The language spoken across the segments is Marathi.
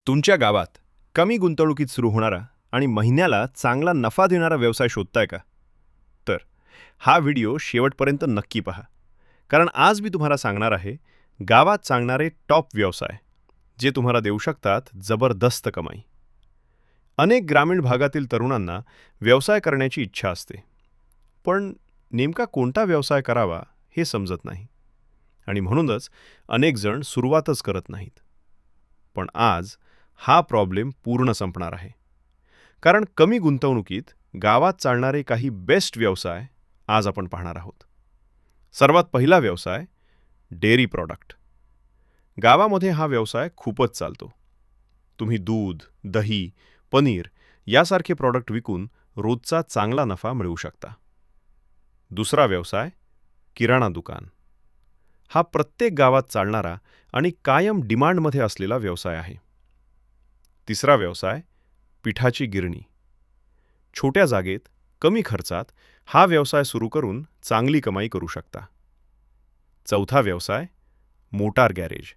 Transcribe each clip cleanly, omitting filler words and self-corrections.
तुमच्या गावात कमी गुंतवणुकीत सुरू होणारा आणि महिन्याला चांगला नफा देणारा व्यवसाय शोधताय का? तर हा व्हिडिओ शेवटपर्यंत नक्की पहा. कारण आज मी तुम्हाला सांगणार आहे गावात चालणारे टॉप व्यवसाय, जे तुम्हाला देऊ शकतात जबरदस्त कमाई. अनेक ग्रामीण भागातील तरुणांना व्यवसाय करण्याची इच्छा असते. पण नेमका कोणता व्यवसाय करावा हे समजत नाही. आणि म्हणूनच अनेक जण सुरुवातच करत नाहीत. पण आज हा प्रॉब्लेम पूर्ण संपणार आहे. कारण कमी गुंतवणुकीत गावात चालणारे काही बेस्ट व्यवसाय आज आपण पाहणार आहोत. सर्वात पहिला व्यवसाय डेअरी प्रॉडक्ट. गावामध्ये हा व्यवसाय खूपच चालतो. तुम्ही दूध, दही, पनीर यासारखे प्रॉडक्ट विकून रोजचा चांगला नफा मिळवू शकता. दुसरा व्यवसाय किराणा दुकान. हा प्रत्येक गावात चालणारा आणि कायम डिमांडमध्ये असलेला व्यवसाय आहे. तिसरा व्यवसाय पिठाची गिरणी. छोट्या जागेत कमी खर्चात हा व्यवसाय सुरू करून चांगली कमाई करू शकता. चौथा व्यवसाय मोटार गॅरेज.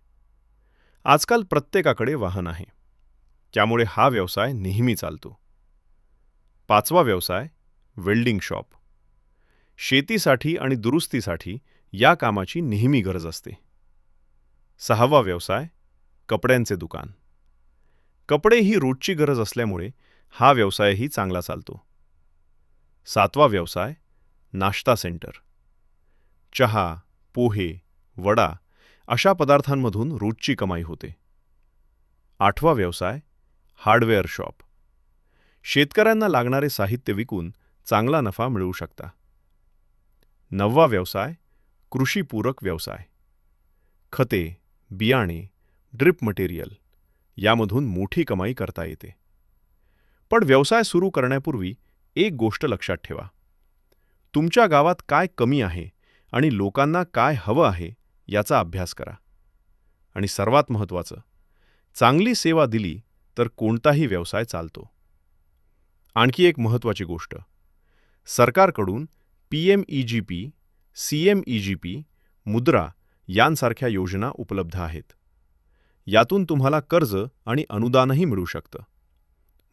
आजकाल प्रत्येकाकडे वाहन आहे, त्यामुळे हा व्यवसाय नेहमी चालतो. पाचवा व्यवसाय वेल्डिंग शॉप. शेतीसाठी आणि दुरुस्तीसाठी या कामाची नेहमी गरज असते. सहावा व्यवसाय कपड्यांचे दुकान. कपडे ही रोजची गरज असल्यामुळे हा व्यवसायही चांगला चालतो. सातवा व्यवसाय नाश्ता सेंटर. चहा, पोहे, वडा अशा पदार्थांमधून रोजची कमाई होते. आठवा व्यवसाय हार्डवेअर शॉप. शेतकऱ्यांना लागणारे साहित्य विकून चांगला नफा मिळवू शकता. नववा व्यवसाय कृषीपूरक व्यवसाय. खते, बियाणे, ड्रिप मटेरियल यामधून मोठी कमाई करता येते. पण व्यवसाय सुरू करण्यापूर्वी एक गोष्ट लक्षात ठेवा. तुमच्या गावात काय कमी आहे आणि लोकांना काय हवं आहे याचा अभ्यास करा. आणि सर्वात महत्त्वाचं, चांगली सेवा दिली तर कोणताही व्यवसाय चालतो. आणखी एक महत्त्वाची गोष्ट, सरकारकडून PMEGP, CMEGP, मुद्रा यांसारख्या योजना उपलब्ध आहेत. यातून तुम्हाला कर्ज आणि अनुदानही मिळू शकतं.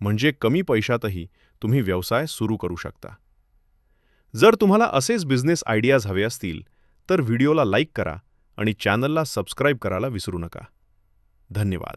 म्हणजे कमी पैशातही तुम्ही व्यवसाय सुरू करू शकता. जर तुम्हाला असेच बिझनेस आयडियाज हवे असतील तर व्हिडिओला लाईक करा आणि चॅनलला सबस्क्राईब करायला विसरू नका. धन्यवाद.